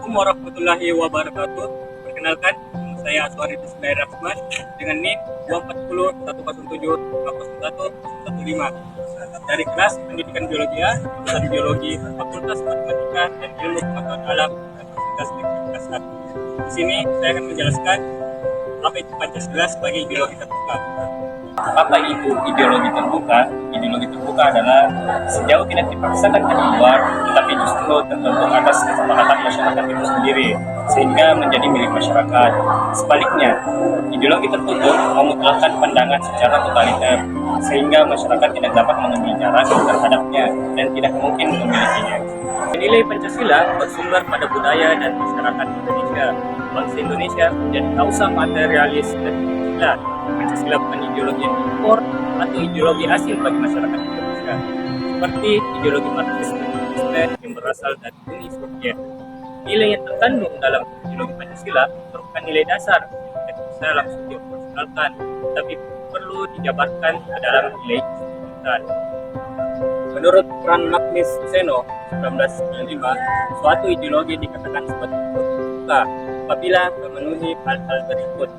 Assalamualaikum warahmatullahi wabarakatuh. Perkenalkan, nama saya Aswari Bismillahirrahman dengan NIM 24010750115 dari kelas Pendidikan Biologi A, jurusan Biologi, Fakultas Matematika dan Ilmu Pengetahuan Alam, Universitas Negeri Makassar. Di sini saya akan menjelaskan apa itu Pancasila sebagai ideologi terbuka. Apa itu ideologi terbuka? Ideologi terbuka adalah sejauh tidak dipaksakan dari luar, tetapi justru terbentuk atas kesepakatan masyarakat itu sendiri, sehingga menjadi milik masyarakat. Sebaliknya, ideologi tertutup memutlakkan pandangan secara totaliter, sehingga masyarakat tidak dapat mengambil jarak terhadapnya dan tidak mungkin memilikinya. Nilai Pancasila bersumber pada budaya dan masyarakat Indonesia. Bangsa Indonesia menjadi kausa materialis dan Pancasila. Pancasila bukan ideologi yang impor atau ideologi asing bagi masyarakat Indonesia, seperti ideologi Marxisme yang berasal dari Uni Soviet. Nilai yang terkandung dalam ideologi Pancasila merupakan nilai dasar yang tidak bisa langsung dioperasionalkan, tapi perlu dijabarkan ke dalam nilai fundamental. Menurut Fran Magnus Seno 1995, suatu ideologi dikatakan sebagai terbuka apabila memenuhi hal-hal berikut.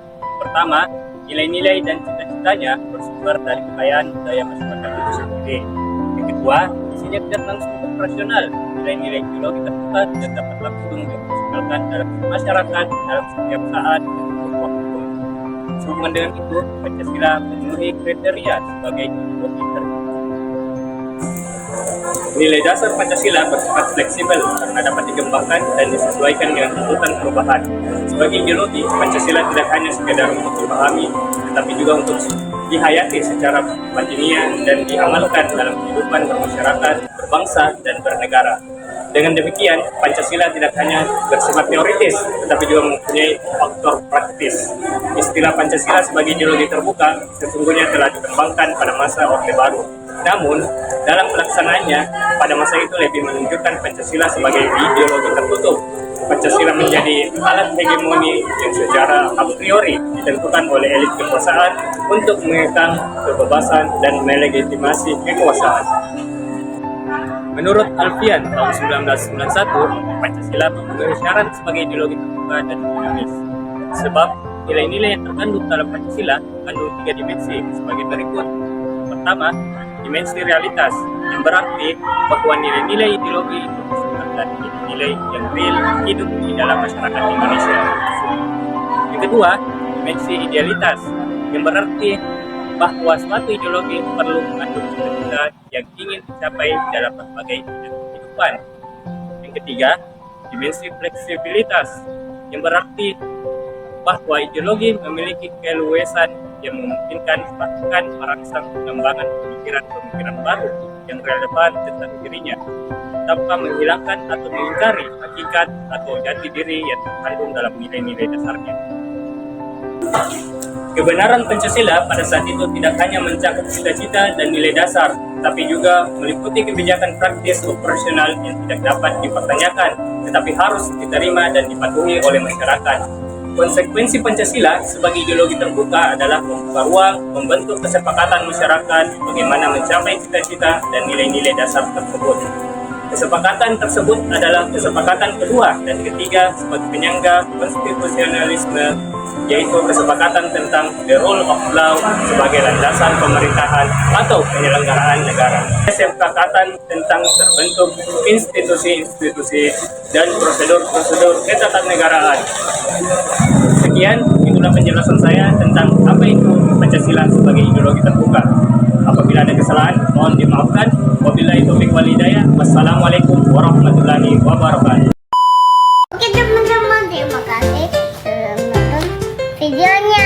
Pertama, nilai-nilai dan cita-citanya bersumber dari kekayaan budaya masyarakat itu sendiri. Yang kedua, isinya tidak langsung operasional. Nilai-nilai ideologi terbuka tidak dapat langsung dioperasionalkan dalam masyarakat dalam setiap saat dan waktu. Sehubungan dengan itu, Pancasila memenuhi kriteria sebagai ideologi terbuka. Nilai dasar Pancasila bersifat fleksibel karena dapat dikembangkan dan disesuaikan dengan tuntutan perubahan. Sebagai ideologi, Pancasila tidak hanya sekedar untuk dipahami, tetapi juga untuk dihayati secara batiniah dan diamalkan dalam kehidupan bermasyarakat, berbangsa, dan bernegara. Dengan demikian, Pancasila tidak hanya bersifat teoritis, tetapi juga mempunyai faktor praktis. Istilah Pancasila sebagai ideologi terbuka sesungguhnya telah dikembangkan pada masa Orde Baru. Namun, dalam pelaksanaannya, pada masa itu lebih menunjukkan Pancasila sebagai ideologi tertutup. Pancasila menjadi alat hegemoni yang secara a priori ditentukan oleh elit kekuasaan untuk mengekang kebebasan dan melegitimasi kekuasaan. Menurut Alfian tahun 1991, Pancasila memenuhi syarat sebagai ideologi terbuka dan dinamis. Sebab nilai-nilai yang terkandung dalam Pancasila mengandung 3 dimensi sebagai berikut. Pertama, dimensi realitas, yang berarti bahwa nilai-nilai ideologi itu bersumber dari nilai yang real hidup di dalam masyarakat Indonesia. Yang kedua, dimensi idealitas, yang berarti bahwa suatu ideologi perlu mengandung cita-cita yang ingin dicapai dalam berbagai bidang kehidupan. Yang ketiga, dimensi fleksibilitas, yang berarti bahwa ideologi memiliki keluasan yang memungkinkan bahkan merangsang pengembangan pemikiran-pemikiran baru yang relevan tentang dirinya, tanpa menghilangkan atau mengingkari hakikat atau jati diri yang terkandung dalam nilai-nilai dasarnya. Kebenaran Pancasila pada saat itu tidak hanya mencakup cita-cita dan nilai dasar, tapi juga meliputi kebijakan praktis operasional yang tidak dapat dipertanyakan, tetapi harus diterima dan dipatuhi oleh masyarakat. Konsekuensi Pancasila sebagai ideologi terbuka adalah membuka ruang, membentuk kesepakatan masyarakat bagaimana mencapai cita-cita dan nilai-nilai dasar tersebut. Kesepakatan tersebut adalah kesepakatan kedua dan ketiga sebagai penyangga konstitusionalisme, yaitu kesepakatan tentang the rule of law sebagai landasan pemerintahan atau penyelenggaraan negara. Kesepakatan tentang terbentuk institusi-institusi dan prosedur-prosedur ketatanegaraan. Sekian, itulah penjelasan saya tentang apa itu Pancasila sebagai ideologi terbuka. Apabila ada kesalahan, mohon dimaafkan. Wabillahi taufiq wal hidayah. Wassalamualaikum warahmatullahi wabarakatuh. Oke teman-teman, terima kasih sudah menonton videonya.